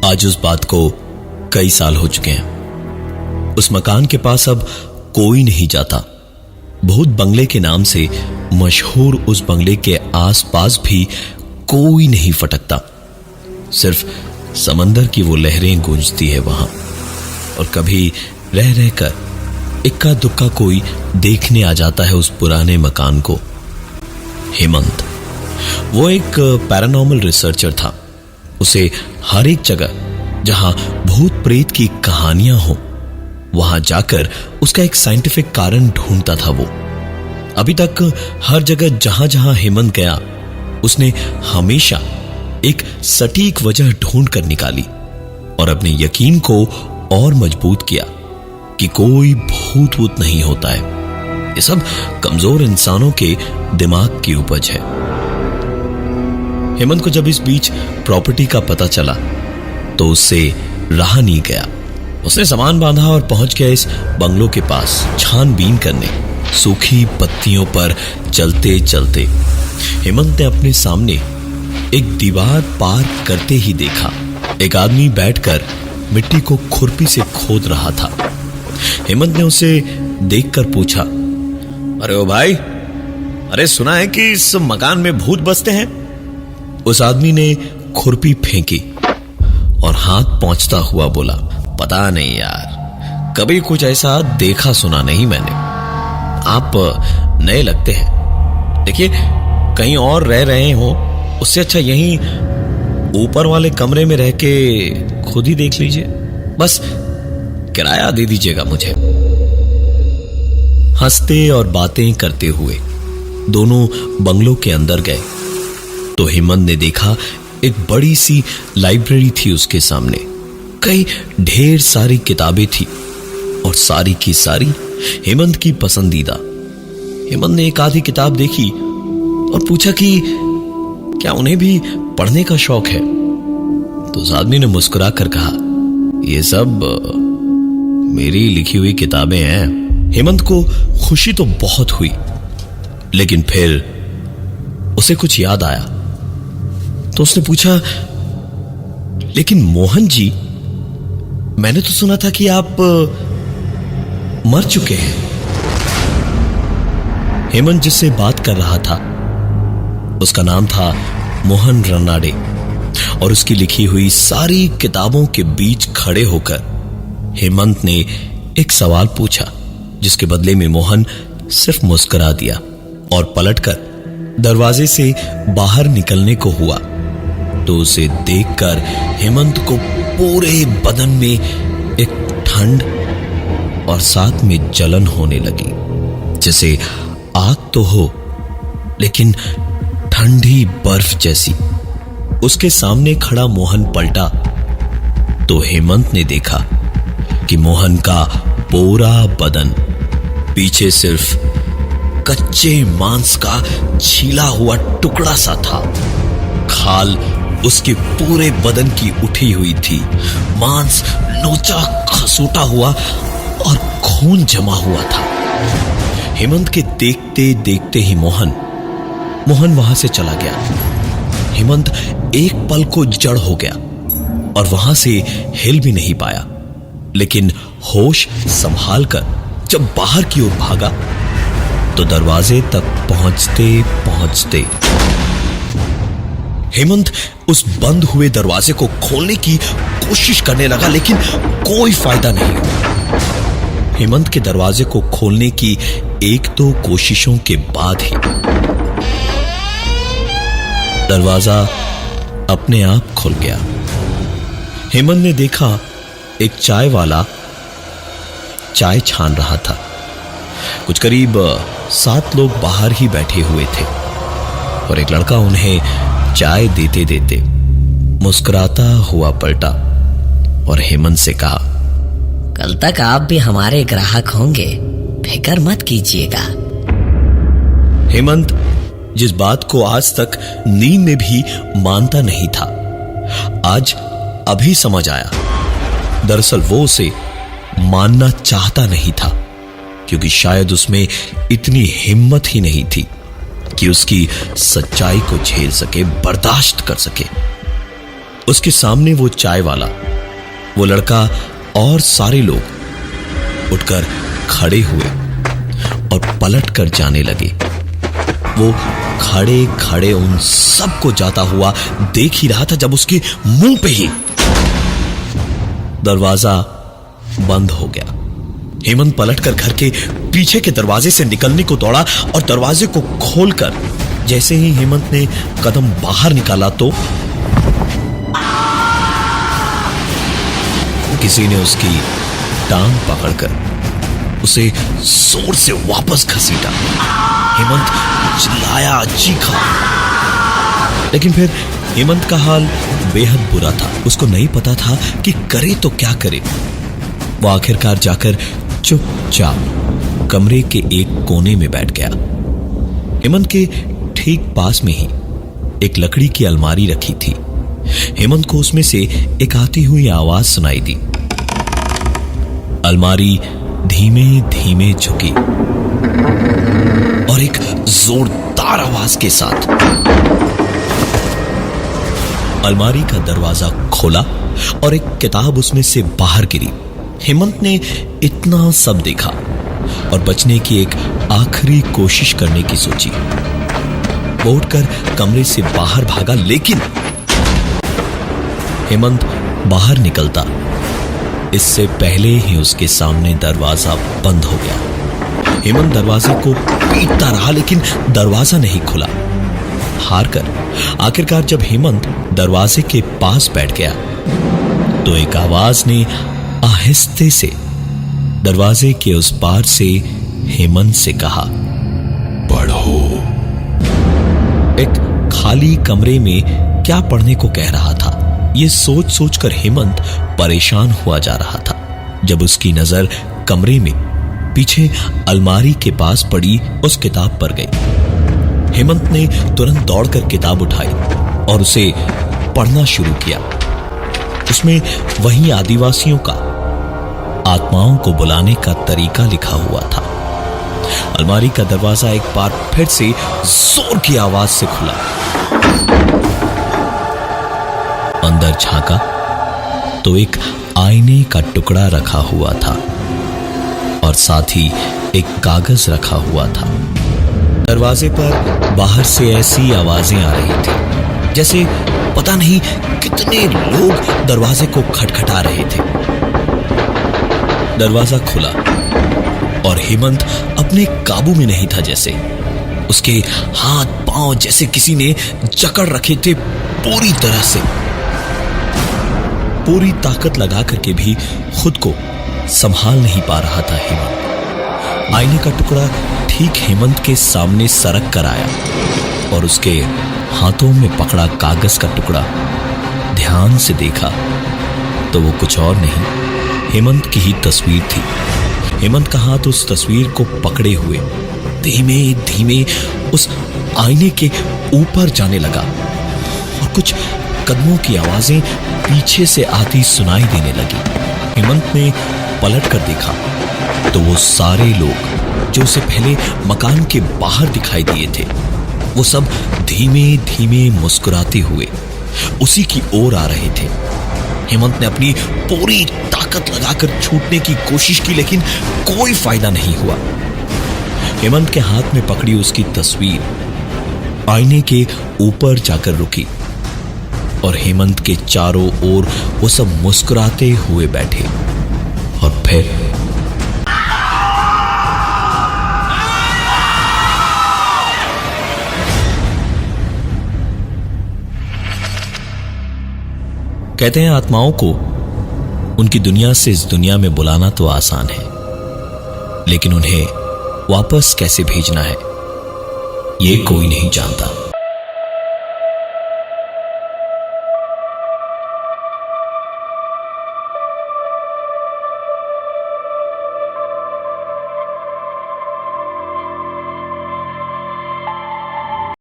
आज उस बात को कई साल हो चुके हैं। उस मकान के पास अब कोई नहीं जाता। भूत बंगले के नाम से मशहूर उस बंगले के आसपास भी कोई नहीं फटकता। सिर्फ समंदर की वो लहरें गूंजती है वहां, और कभी रह रहकर इक्का दुक्का कोई देखने आ जाता है उस पुराने मकान को। हेमंत वो एक पैरानॉर्मल रिसर्चर था। उसे हर एक जगह जहां भूत प्रेत की कहानियां हो वहां जाकर उसका एक साइंटिफिक कारण ढूंढता था। वो अभी तक हर जगह जहां जहां हेमंत गया उसने हमेशा एक सटीक वजह ढूंढ कर निकाली और अपने यकीन को और मजबूत किया कि कोई भूत वूत नहीं होता है। ये सब कमजोर इंसानों के दिमाग की उपज है। हेमंत को जब इस बीच प्रॉपर्टी का पता चला तो उससे रहा नहीं गया। उसने सामान बांधा और पहुंच गया इस बंगलों के पास छानबीन करने। सूखी पत्तियों पर चलते चलते हेमंत ने अपने सामने एक दीवार पार करते ही देखा एक आदमी बैठकर मिट्टी को खुरपी से खोद रहा था। हेमंत ने उसे देखकर पूछा, अरे ओ भाई, अरे सुना है कि इस मकान में भूत बसते हैं? उस आदमी ने खुरपी फेंकी और हाथ पहुंचता हुआ बोला, पता नहीं यार, कभी कुछ ऐसा देखा सुना नहीं मैंने। आप नए लगते हैं। देखिए, कहीं और रह रहे हो उससे अच्छा यहीं ऊपर वाले कमरे में रह के खुद ही देख लीजिए। बस किराया दे दीजिएगा मुझे। हंसते और बातें करते हुए दोनों बंगलों के अंदर गए तो हेमंत ने देखा एक बड़ी सी लाइब्रेरी थी उसके सामने। कई ढेर सारी किताबें थी और सारी की सारी हेमंत की पसंदीदा। हेमंत ने एक आधी किताब देखी और पूछा कि क्या उन्हें भी पढ़ने का शौक है? तो उस आदमी ने मुस्कुरा कर कहा, ये सब मेरी लिखी हुई किताबें हैं। हेमंत को खुशी तो बहुत हुई, लेकिन फिर उसे कुछ याद आया तो उसने पूछा, लेकिन मोहन जी, मैंने तो सुना था कि आप मर चुके हैं। हेमंत जिससे बात कर रहा था उसका नाम था मोहन रनाडे, और उसकी लिखी हुई सारी किताबों के बीच खड़े होकर हेमंत ने एक सवाल पूछा, जिसके बदले में मोहन सिर्फ मुस्कुरा दिया और पलटकर दरवाजे से बाहर निकलने को हुआ तो उसे देखकर हेमंत को पूरे बदन में एक ठंड और साथ में जलन होने लगी, जैसे आग तो हो लेकिन ठंडी बर्फ जैसी। उसके सामने खड़ा मोहन पलटा तो हेमंत ने देखा कि मोहन का पूरा बदन पीछे सिर्फ कच्चे मांस का छीला हुआ टुकड़ा सा था। खाल उसके पूरे बदन की उठी हुई थी, मांस नोचा खसूटा हुआ और खून जमा हुआ था। हेमंत के देखते देखते ही मोहन वहां से चला गया। हेमंत एक पल को जड़ हो गया और वहां से हिल भी नहीं पाया, लेकिन होश संभाल कर जब बाहर की ओर भागा तो दरवाजे तक पहुंचते पहुंचते हेमंत उस बंद हुए दरवाजे को खोलने की कोशिश करने लगा, लेकिन कोई फायदा नहीं हुआ। हेमंत के दरवाजे को खोलने की एक दो कोशिशों के बाद ही दरवाजा अपने आप खुल गया। हेमंत ने देखा एक चाय वाला चाय छान रहा था। कुछ करीब 7 लोग बाहर ही बैठे हुए थे और एक लड़का उन्हें चाय देते देते मुस्कुराता हुआ पलटा और हेमंत से कहा, कल तक आप भी हमारे ग्राहक होंगे, फिक्र मत कीजिएगा। हेमंत जिस बात को आज तक नींद में भी मानता नहीं था, आज अभी समझ आया। दरअसल वो उसे मानना चाहता नहीं था, क्योंकि शायद उसमें इतनी हिम्मत ही नहीं थी कि उसकी सच्चाई को झेल सके, बर्दाश्त कर सके। उसके सामने वो चाय वाला, वो लड़का और सारे लोग उठकर खड़े हुए और पलट कर जाने लगे। वो खड़े खड़े उन सबको जाता हुआ देख ही रहा था जब उसके मुंह पे ही दरवाजा बंद हो गया। हेमंत पलटकर घर के पीछे के दरवाजे से निकलने को दौड़ा और दरवाजे को खोलकर जैसे ही हेमंत ने कदम बाहर निकाला तो किसी ने उसकी टांग पकड़कर उसे जोर से वापस घसीटा। हेमंत चिल्लाया, चीखा, लेकिन फिर हेमंत का हाल बेहद बुरा था। उसको नहीं पता था कि करे तो क्या करे। वो आखिरकार जाकर चुपचाप कमरे के एक कोने में बैठ गया। हेमंत के ठीक पास में ही एक लकड़ी की अलमारी रखी थी। हेमंत को उसमें से एक आती हुई आवाज सुनाई दी। अलमारी धीमे धीमे झुकी और एक जोरदार आवाज के साथ अलमारी का दरवाजा खोला और एक किताब उसमें से बाहर गिरी। हेमंत ने इतना सब देखा और बचने की एक आखिरी कोशिश करने की सोची। वो उठकर कमरे से बाहर भागा, लेकिन हेमंत बाहर निकलता इससे पहले ही उसके सामने दरवाजा बंद हो गया। हेमंत दरवाजे को पीटता रहा, लेकिन दरवाजा नहीं खुला। हार कर आखिरकार जब हेमंत दरवाजे के पास बैठ गया तो एक आवाज ने आहिस्ते से दरवाजे के उस पार से हेमंत से कहा, पढ़ो। एक खाली कमरे में क्या पढ़ने को कह रहा था, ये सोच सोचकर हेमंत परेशान हुआ जा रहा था जब उसकी नजर कमरे में पीछे अलमारी के पास पड़ी उस किताब पर गई। हेमंत ने तुरंत दौड़कर किताब उठाई और उसे पढ़ना शुरू किया। उसमें वही आदिवासियों का आत्माओं को बुलाने का तरीका लिखा हुआ था। अलमारी का दरवाजा एक बार फिर से जोर की आवाज से खुला। अंदर झांका तो एक आईने का टुकड़ा रखा हुआ था और साथ ही एक कागज रखा हुआ था। दरवाजे पर बाहर से ऐसी आवाजें आ रही थी जैसे पता नहीं कितने लोग दरवाजे को खटखटा रहे थे। दरवाजा खुला और हेमंत अपने काबू में नहीं था। जैसे उसके हाथ पांव जैसे किसी ने जकड़ रखे थे पूरी तरह से। पूरी ताकत लगा करके भी खुद को संभाल नहीं पा रहा था हेमंत। आईने का टुकड़ा ठीक हेमंत के सामने सरक कर आया और उसके हाथों में पकड़ा कागज का टुकड़ा ध्यान से देखा तो वो कुछ और नहीं, हेमंत की ही तस्वीर थी। हेमंत का हाथ उस तस्वीर को पकड़े हुए धीमे धीमे उस आईने के ऊपर जाने लगा और कुछ कदमों की आवाजें पीछे से आती सुनाई देने लगी। हेमंत ने पलट कर देखा तो वो सारे लोग जो उसे पहले मकान के बाहर दिखाई दिए थे वो सब धीमे धीमे मुस्कुराते हुए उसी की ओर आ रहे थे। हेमंत ने अपनी पूरी ताकत लगाकर छूटने की कोशिश की, लेकिन कोई फायदा नहीं हुआ। हेमंत के हाथ में पकड़ी उसकी तस्वीर आईने के ऊपर जाकर रुकी और हेमंत के चारों ओर वो सब मुस्कुराते हुए बैठे। और फिर कहते हैं आत्माओं को उनकी दुनिया से इस दुनिया में बुलाना तो आसान है, लेकिन उन्हें वापस कैसे भेजना है ये कोई नहीं जानता।